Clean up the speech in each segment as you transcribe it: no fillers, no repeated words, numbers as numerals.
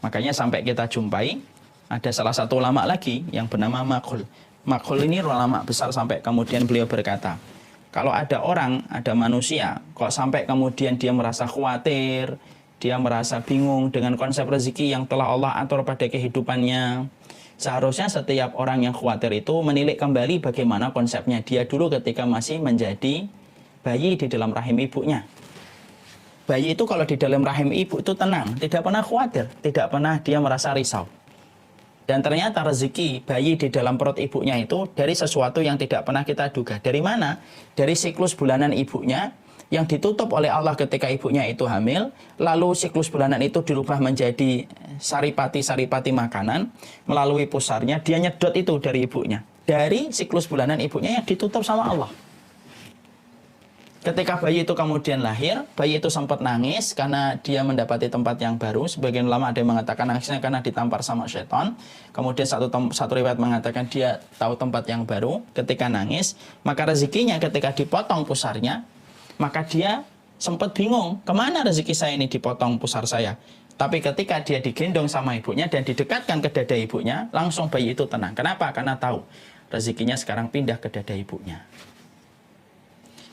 Makanya sampai kita jumpai ada salah satu ulama lagi yang bernama Makhul. Makhul ini ulama besar sampai kemudian beliau berkata, kalau ada orang, ada manusia, kok sampai kemudian dia merasa khawatir, dia merasa bingung dengan konsep rezeki yang telah Allah atur pada kehidupannya, seharusnya setiap orang yang khawatir itu menilik kembali bagaimana konsepnya dia dulu ketika masih menjadi bayi di dalam rahim ibunya. Bayi itu kalau di dalam rahim ibu itu tenang, tidak pernah khawatir, tidak pernah dia merasa risau. Dan ternyata rezeki bayi di dalam perut ibunya itu dari sesuatu yang tidak pernah kita duga. Dari mana? Dari siklus bulanan ibunya yang ditutup oleh Allah ketika ibunya itu hamil. Lalu siklus bulanan itu dirubah menjadi saripati-saripati makanan. Melalui pusarnya dia nyedot itu dari ibunya. Dari siklus bulanan ibunya yang ditutup sama Allah. Ketika bayi itu kemudian lahir, bayi itu sempat nangis karena dia mendapati tempat yang baru. Sebagian ulama ada yang mengatakan nangisnya karena ditampar sama syaitan. Kemudian satu riwayat mengatakan dia tahu tempat yang baru. Ketika nangis, maka rezekinya ketika dipotong pusarnya, maka dia sempat bingung, kemana rezeki saya ini dipotong pusar saya. Tapi ketika dia digendong sama ibunya dan didekatkan ke dada ibunya, langsung bayi itu tenang. Kenapa? Karena tahu rezekinya sekarang pindah ke dada ibunya.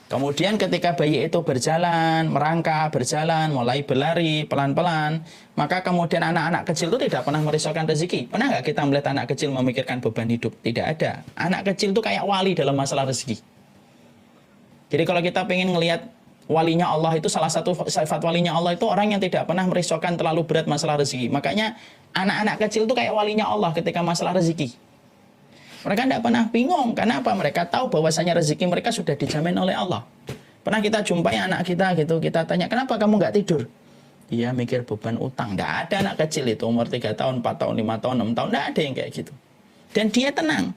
Kemudian ketika bayi itu berjalan, merangkak, berjalan, mulai berlari pelan-pelan, maka kemudian anak-anak kecil itu tidak pernah merisaukan rezeki. Pernah nggak kita melihat anak kecil memikirkan beban hidup? Tidak ada. Anak kecil itu kayak wali dalam masalah rezeki. Jadi kalau kita pengen ngelihat walinya Allah itu, salah satu sifat walinya Allah itu orang yang tidak pernah merisaukan terlalu berat masalah rezeki. Makanya anak-anak kecil itu kayak walinya Allah ketika masalah rezeki. Mereka tidak pernah bingung. Kenapa? Mereka tahu bahwasanya rezeki mereka sudah dijamin oleh Allah. Pernah kita jumpai anak kita gitu, kita tanya, kenapa kamu nggak tidur? Dia mikir beban utang. Tidak ada anak kecil itu umur 3 tahun, 4 tahun, 5 tahun, 6 tahun. Tidak ada yang kayak gitu. Dan dia tenang.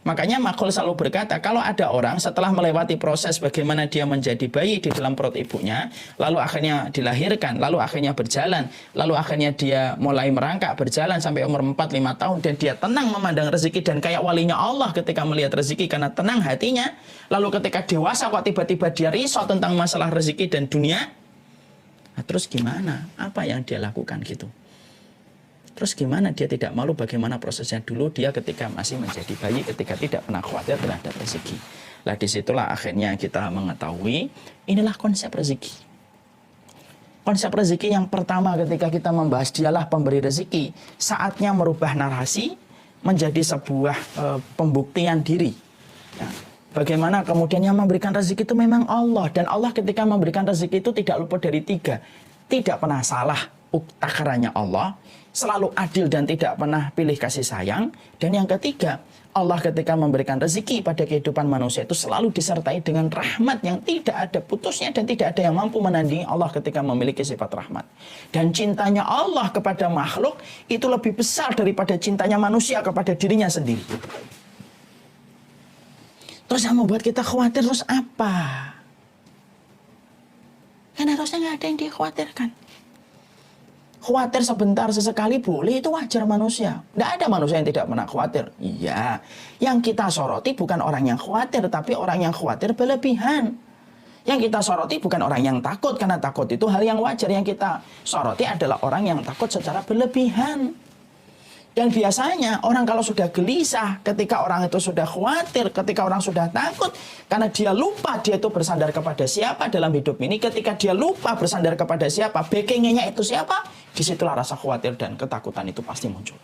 Makanya Makhul selalu berkata, kalau ada orang setelah melewati proses bagaimana dia menjadi bayi di dalam perut ibunya, lalu akhirnya dilahirkan, lalu akhirnya berjalan, lalu akhirnya dia mulai merangkak, berjalan sampai umur 4-5 tahun, dan dia tenang memandang rezeki dan kayak walinya Allah ketika melihat rezeki karena tenang hatinya. Lalu ketika dewasa kok tiba-tiba dia risau tentang masalah rezeki dan dunia, nah, terus gimana? Apa yang dia lakukan gitu? Terus gimana dia tidak malu bagaimana prosesnya dulu dia ketika masih menjadi bayi, ketika tidak pernah khawatir terhadap rezeki. Lah disitulah akhirnya kita mengetahui inilah konsep rezeki. Konsep rezeki yang pertama ketika kita membahas dialah pemberi rezeki, saatnya merubah narasi menjadi sebuah pembuktian diri. Ya. Bagaimana kemudian yang memberikan rezeki itu memang Allah. Dan Allah ketika memberikan rezeki itu tidak luput dari 3. Tidak pernah salah takarannya Allah, selalu adil dan tidak pernah pilih kasih sayang. Dan yang ketiga, Allah ketika memberikan rezeki pada kehidupan manusia itu selalu disertai dengan rahmat yang tidak ada putusnya dan tidak ada yang mampu menandingi Allah ketika memiliki sifat rahmat. Dan cintanya Allah kepada makhluk itu lebih besar daripada cintanya manusia kepada dirinya sendiri. Terus yang membuat kita khawatir terus apa? Kan harusnya nggak ada yang dikhawatirkan. Khawatir sebentar sesekali boleh, itu wajar manusia. Tidak ada manusia yang tidak pernah khawatir. Iya, yang kita soroti bukan orang yang khawatir, tapi orang yang khawatir berlebihan. Yang kita soroti bukan orang yang takut, karena takut itu hal yang wajar. Yang kita soroti adalah orang yang takut secara berlebihan. Dan biasanya orang kalau sudah gelisah, ketika orang itu sudah khawatir, ketika orang sudah takut, karena dia lupa dia itu bersandar kepada siapa dalam hidup ini, ketika dia lupa bersandar kepada siapa, backingnya itu siapa, disitulah rasa khawatir dan ketakutan itu pasti muncul.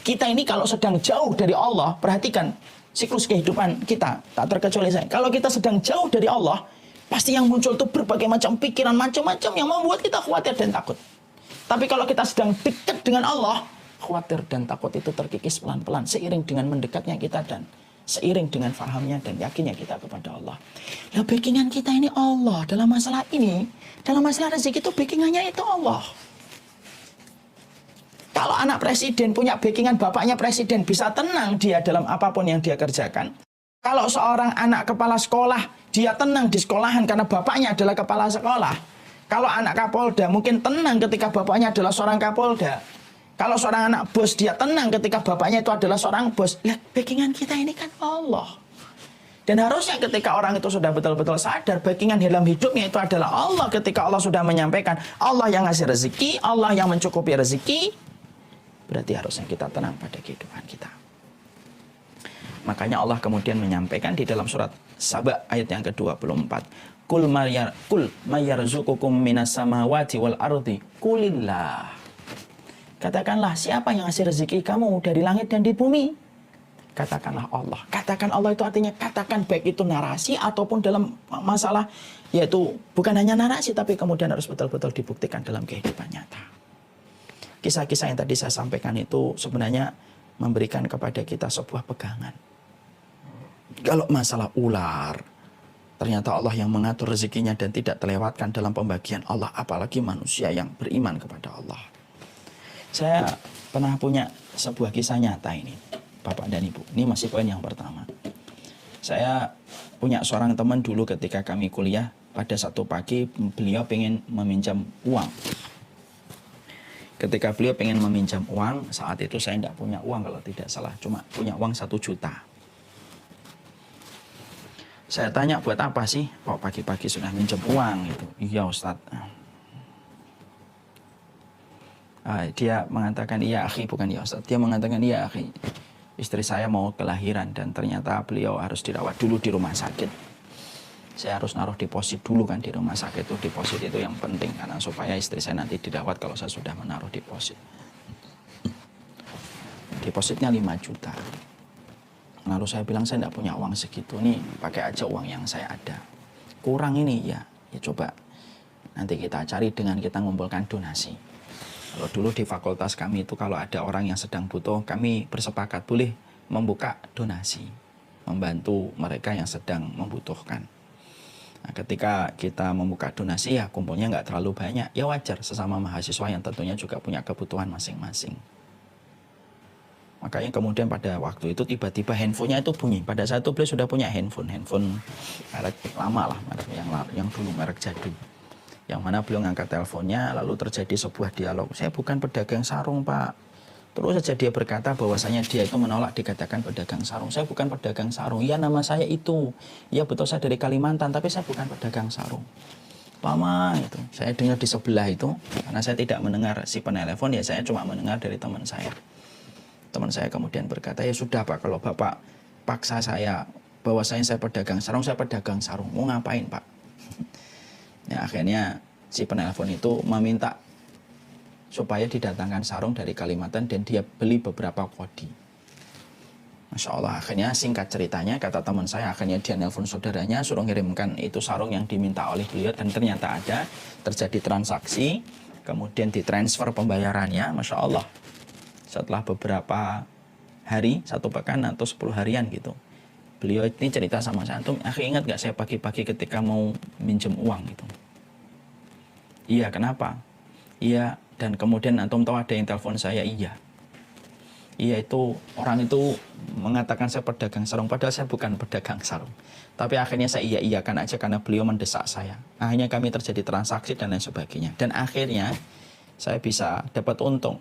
Kita ini kalau sedang jauh dari Allah, perhatikan siklus kehidupan kita, tak terkecuali saya. Kalau kita sedang jauh dari Allah, pasti yang muncul itu berbagai macam pikiran, macam-macam yang membuat kita khawatir dan takut. Tapi kalau kita sedang dekat dengan Allah, khawatir dan takut itu terkikis pelan-pelan seiring dengan mendekatnya kita dan seiring dengan fahamnya dan yakinnya kita kepada Allah. Nah, backingan kita ini Allah dalam masalah ini, dalam masalah rezeki itu backingannya itu Allah. Kalau anak presiden punya backingan bapaknya presiden, bisa tenang dia dalam apapun yang dia kerjakan. Kalau seorang anak kepala sekolah, dia tenang di sekolahan karena bapaknya adalah kepala sekolah. Kalau anak kapolda mungkin tenang ketika bapaknya adalah seorang kapolda. Kalau seorang anak bos, dia tenang ketika bapaknya itu adalah seorang bos. Lihat, backingan kita ini kan Allah. Dan harusnya ketika orang itu sudah betul-betul sadar, backingan dalam hidupnya itu adalah Allah. Ketika Allah sudah menyampaikan, Allah yang ngasih rezeki, Allah yang mencukupi rezeki, berarti harusnya kita tenang pada kehidupan kita. Makanya Allah kemudian menyampaikan di dalam surat Saba ayat yang ke-24. Kul mayyarzuqukum minas samawati wal ardi kulillah. Katakanlah, siapa yang ngasih rezeki kamu dari langit dan di bumi? Katakanlah Allah. Katakan Allah itu artinya katakan, baik itu narasi ataupun dalam masalah, yaitu bukan hanya narasi tapi kemudian harus betul-betul dibuktikan dalam kehidupan nyata. Kisah-kisah yang tadi saya sampaikan itu sebenarnya memberikan kepada kita sebuah pegangan. Kalau masalah ular, ternyata Allah yang mengatur rezekinya dan tidak terlewatkan dalam pembagian Allah, apalagi manusia yang beriman kepada Allah. Saya pernah punya sebuah kisah nyata ini, Bapak dan Ibu. Ini masih poin yang pertama. Saya punya seorang teman dulu ketika kami kuliah, pada satu pagi beliau pengen meminjam uang. Ketika beliau pengen meminjam uang, saat itu saya tidak punya uang kalau tidak salah, cuma punya uang 1 juta. Saya tanya, buat apa sih kok pagi-pagi sudah minjem uang gitu? Iya Ustadz. Dia mengatakan, iya akhi, bukan ya Ustadz. Dia mengatakan, iya akhi, istri saya mau kelahiran dan ternyata beliau harus dirawat dulu di rumah sakit. Saya harus naruh deposit dulu kan di rumah sakit itu. Deposit itu yang penting karena supaya istri saya nanti dirawat kalau saya sudah menaruh deposit. Depositnya 5 juta. Lalu saya bilang, saya tidak punya uang segitu nih, pakai aja uang yang saya ada. Kurang ini ya coba nanti kita cari dengan kita ngumpulkan donasi. Kalau dulu di fakultas kami itu kalau ada orang yang sedang butuh, kami bersepakat boleh membuka donasi, membantu mereka yang sedang membutuhkan. Nah, ketika kita membuka donasi ya kumpulnya nggak terlalu banyak, ya wajar sesama mahasiswa yang tentunya juga punya kebutuhan masing-masing. Makanya kemudian pada waktu itu tiba-tiba handphonenya itu bunyi. Pada saat itu beliau sudah punya handphone merek lama lah, merek yang dulu merek jadul. Yang mana beliau ngangkat teleponnya, lalu terjadi sebuah dialog. Saya bukan pedagang sarung Pak. Terus saja dia berkata bahwasanya dia itu menolak dikatakan pedagang sarung. Saya bukan pedagang sarung. Iya nama saya itu. Iya betul saya dari Kalimantan, tapi saya bukan pedagang sarung. Lama itu. Saya dengar di sebelah itu, karena saya tidak mendengar si penelepon, ya saya cuma mendengar dari teman saya. Teman saya kemudian berkata, ya sudah Pak, kalau Bapak paksa saya bahwasanya saya pedagang sarung, saya pedagang sarung. Mau ngapain Pak? Ya akhirnya si penelpon itu meminta supaya didatangkan sarung dari Kalimantan dan dia beli beberapa kodi. Masya Allah, akhirnya singkat ceritanya, kata teman saya, akhirnya dia nelpon saudaranya, suruh ngirimkan itu sarung yang diminta oleh beliau, dan ternyata ada, terjadi transaksi, kemudian ditransfer pembayarannya, Masya Allah. Setelah beberapa hari, 1 pekan atau 10 harian gitu, beliau ini cerita sama saya, antum, akhi ingat gak saya pagi-pagi ketika mau minjem uang gitu? Iya, kenapa? Iya, dan kemudian antum tahu ada yang telepon saya, iya. Iya, itu orang itu mengatakan saya pedagang sarung, padahal saya bukan pedagang sarung. Tapi akhirnya saya iya-iyakan aja karena beliau mendesak saya. Akhirnya kami terjadi transaksi dan lain sebagainya. Dan akhirnya saya bisa dapat untung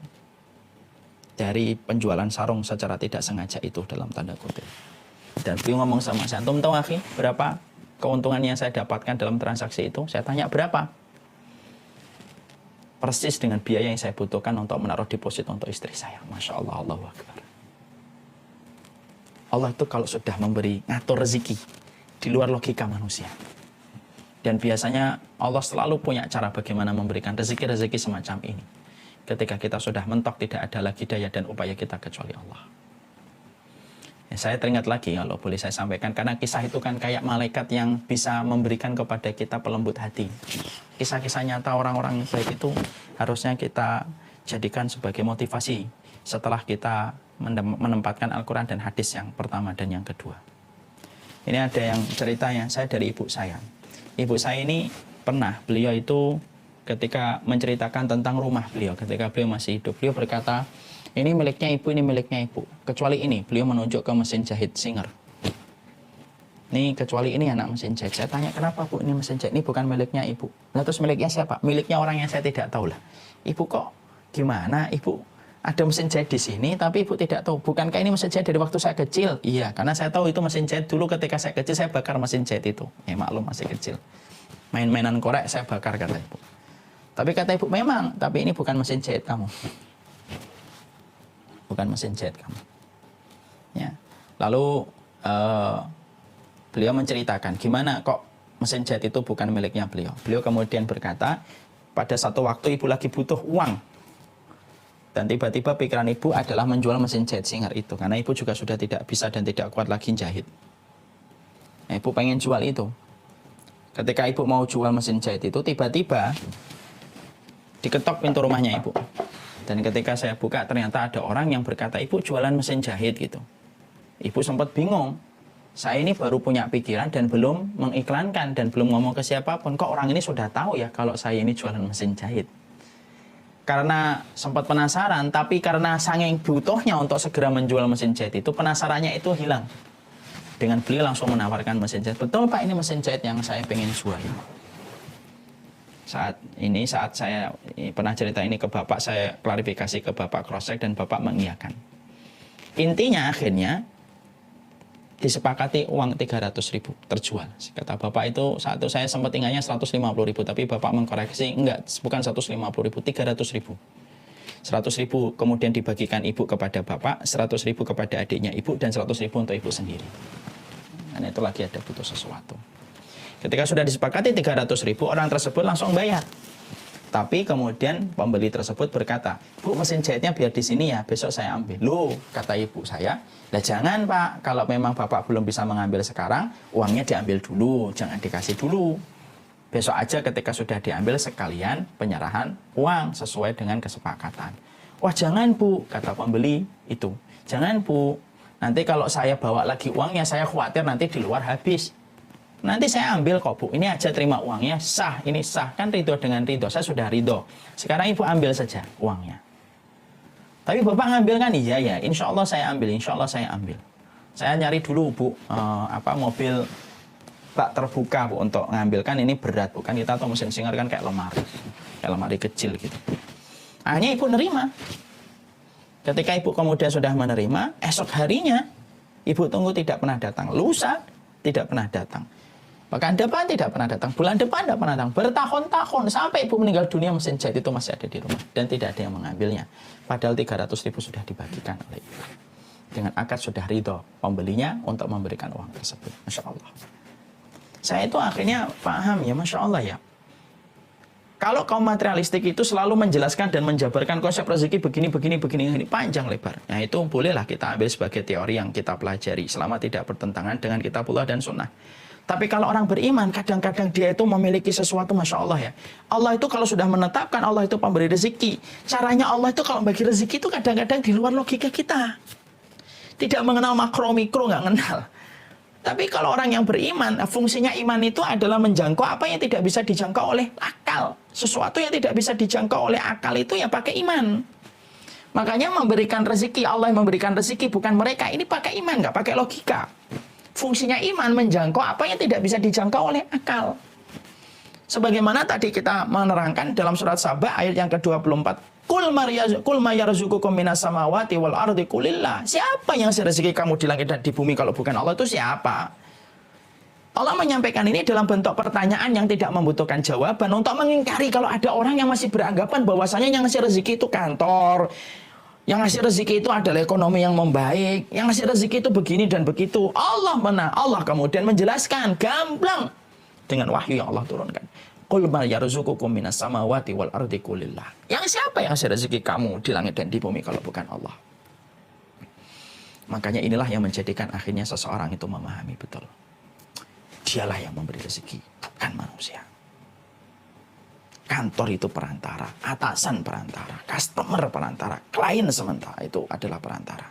dari penjualan sarung secara tidak sengaja itu dalam tanda kutip. Dan beliau ngomong sama saya, antum tahu akhi berapa keuntungan yang saya dapatkan dalam transaksi itu? Saya tanya berapa? Persis dengan biaya yang saya butuhkan untuk menaruh deposit untuk istri saya. Masya Allah, Allahu Akbar. Allah itu kalau sudah memberi ngatur rezeki di luar logika manusia. Dan biasanya Allah selalu punya cara bagaimana memberikan rezeki-rezeki semacam ini. Ketika kita sudah mentok, tidak ada lagi daya dan upaya kita kecuali Allah. Ya, saya teringat lagi kalau boleh saya sampaikan, karena kisah itu kan kayak malaikat yang bisa memberikan kepada kita pelembut hati. Kisah-kisah nyata orang-orang baik itu harusnya kita jadikan sebagai motivasi setelah kita menempatkan Al-Quran dan hadis yang pertama dan yang kedua. Ini ada yang ceritanya, saya dari ibu saya. Ibu saya ini pernah, beliau itu ketika menceritakan tentang rumah beliau, ketika beliau masih hidup, beliau berkata, ini miliknya ibu, ini miliknya ibu. Kecuali ini, beliau menunjuk ke mesin jahit Singer. Ini kecuali ini anak mesin jahit. Saya tanya, kenapa Bu ini mesin jahit? Ini bukan miliknya ibu. Nah terus miliknya siapa? Miliknya orang yang saya tidak tahu lah. Ibu kok gimana? Ibu ada mesin jahit di sini, tapi ibu tidak tahu. Bukankah ini mesin jahit dari waktu saya kecil? Iya, karena saya tahu itu mesin jahit dulu ketika saya kecil, saya bakar mesin jahit itu. Maklum masih kecil. Main-mainan korek saya bakar, kata ibu. Tapi kata ibu, memang, tapi ini bukan mesin jahit kamu. bukan mesin jahit kamu. Ya. Lalu beliau menceritakan gimana kok mesin jahit itu bukan miliknya beliau. Beliau kemudian berkata, pada satu waktu ibu lagi butuh uang. Dan tiba-tiba pikiran ibu adalah menjual mesin jahit Singer itu. Karena ibu juga sudah tidak bisa dan tidak kuat lagi jahit. Nah, ibu pengen jual itu. Ketika ibu mau jual mesin jahit itu, tiba-tiba diketok pintu rumahnya ibu. Dan ketika saya buka, ternyata ada orang yang berkata, ibu jualan mesin jahit gitu. Ibu sempat bingung. Saya ini baru punya pikiran dan belum mengiklankan dan belum ngomong ke siapapun. Kok orang ini sudah tahu ya kalau saya ini jualan mesin jahit? Karena sempat penasaran, tapi karena saking butuhnya untuk segera menjual mesin jahit itu, penasarannya itu hilang. Dengan beliau langsung menawarkan mesin jahit. Betul Pak, ini mesin jahit yang saya pengen jual. Saat saya pernah cerita ini ke Bapak, saya klarifikasi ke Bapak, cross-check, dan Bapak mengiyakan. Intinya akhirnya disepakati uang 300.000 terjual. Kata Bapak itu, saat itu saya sempat ingatnya 150.000, tapi Bapak mengkoreksi, enggak, bukan 150.000, 300.000. 100.000 kemudian dibagikan ibu kepada Bapak, 100.000 kepada adiknya ibu, dan 100.000 untuk ibu sendiri. Karena itu lagi ada butuh sesuatu. Ketika sudah disepakati 300.000, orang tersebut langsung bayar. Tapi kemudian pembeli tersebut berkata, Bu, mesin jahitnya biar di sini ya, besok saya ambil. Loh, kata ibu saya, lah jangan Pak, kalau memang Bapak belum bisa mengambil sekarang, uangnya diambil dulu, jangan dikasih dulu. Besok aja ketika sudah diambil sekalian penyerahan uang sesuai dengan kesepakatan. Wah jangan Bu, kata pembeli itu. Jangan Bu, nanti kalau saya bawa lagi uangnya, saya khawatir nanti di luar habis. Nanti saya ambil kok Bu, ini aja terima uangnya, sah, ini sah, kan ridho dengan ridho, saya sudah ridho. Sekarang ibu ambil saja uangnya. Tapi Bapak ngambil kan? Iya ya, insya Allah saya ambil, insya Allah saya ambil. Saya nyari dulu Bu, mobil bak terbuka Bu untuk ngambilkan, ini berat Bu, kan kita tahu mesin Singer kan kayak lemari kecil gitu. Akhirnya ibu nerima. Ketika ibu kemudian sudah menerima, esok harinya ibu tunggu tidak pernah datang, lusa tidak pernah datang. Bahkan depan tidak pernah datang, bulan depan tidak pernah datang, bertahun-tahun, sampai ibu meninggal dunia mesin jahit itu masih ada di rumah dan tidak ada yang mengambilnya. Padahal 300.000 sudah dibagikan oleh ibu. Dengan akad sudah ridho pembelinya untuk memberikan uang tersebut. Masya Allah. Saya itu akhirnya paham ya, Masya Allah ya. Kalau kaum materialistik itu selalu menjelaskan dan menjabarkan konsep rezeki begini, panjang lebar. Nah itu bolehlah kita ambil sebagai teori yang kita pelajari selama tidak bertentangan dengan kitabullah dan sunnah. Tapi kalau orang beriman, kadang-kadang dia itu memiliki sesuatu, Masya Allah ya. Allah itu kalau sudah menetapkan, Allah itu pemberi rezeki. Caranya Allah itu kalau bagi rezeki itu kadang-kadang di luar logika kita. Tidak mengenal makro, mikro, nggak kenal. Tapi kalau orang yang beriman, fungsinya iman itu adalah menjangkau apa yang tidak bisa dijangkau oleh akal. Sesuatu yang tidak bisa dijangkau oleh akal itu ya pakai iman. Makanya memberikan rezeki, Allah yang memberikan rezeki, bukan mereka. Ini pakai iman, nggak pakai logika. Fungsinya iman menjangkau apa yang tidak bisa dijangkau oleh akal. Sebagaimana tadi kita menerangkan dalam surat Sabah ayat yang ke-24. Kul ma yarzuqukum minas samawati wal ardi kulillah. Siapa yang ngasih rezeki kamu di langit dan di bumi kalau bukan Allah, itu siapa? Allah menyampaikan ini dalam bentuk pertanyaan yang tidak membutuhkan jawaban untuk mengingkari kalau ada orang yang masih beranggapan bahwasanya yang ngasih rezeki itu kantor. Yang ngasih rezeki itu adalah ekonomi yang membaik. Yang ngasih rezeki itu begini dan begitu. Allah kemudian menjelaskan gamblang dengan wahyu yang Allah turunkan. Qul ma yarzuqukum minas samawati wal ardi kulillah. Yang siapa yang ngasih rezeki kamu di langit dan di bumi kalau bukan Allah? Makanya inilah yang menjadikan akhirnya seseorang itu memahami betul. Dialah yang memberi rezeki, bukan manusia. Kantor itu perantara, atasan perantara, customer perantara, klien sementara itu adalah perantara.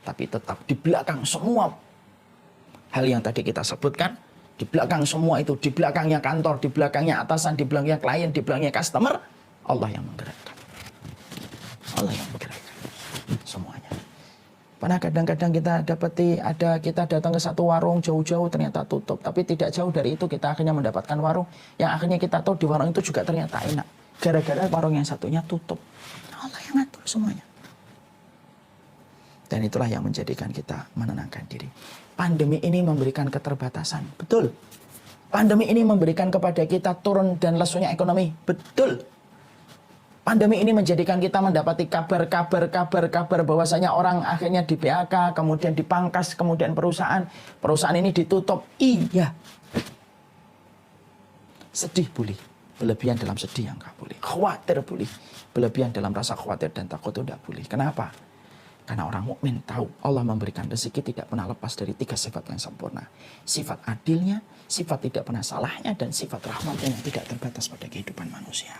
Tapi tetap di belakang semua hal yang tadi kita sebutkan, di belakang semua itu, di belakangnya kantor, di belakangnya atasan, di belakangnya klien, di belakangnya customer, Allah yang menggerakkan. Allah yang menggerakkan semuanya. Pernah kadang-kadang kita datang ke satu warung jauh-jauh ternyata tutup. Tapi tidak jauh dari itu kita akhirnya mendapatkan warung yang akhirnya kita tahu di warung itu juga ternyata enak. Gara-gara warung yang satunya tutup. Allah yang ngatur semuanya. Dan itulah yang menjadikan kita menenangkan diri. Pandemi ini memberikan keterbatasan. Betul. Pandemi ini memberikan kepada kita turun dan lesunya ekonomi. Betul. Pandemi ini menjadikan kita mendapati kabar bahwasanya orang akhirnya di PHK, kemudian dipangkas, kemudian perusahaan ini ditutup. Iya. Sedih boleh, berlebihan dalam sedih yang nggak boleh. Khawatir boleh, berlebihan dalam rasa khawatir dan takut itu tidak boleh. Kenapa? Karena orang mukmin tahu Allah memberikan rezeki tidak pernah lepas dari 3 sifat yang sempurna. Sifat adilnya, sifat tidak pernah salahnya, dan sifat rahmatnya yang tidak terbatas pada kehidupan manusia.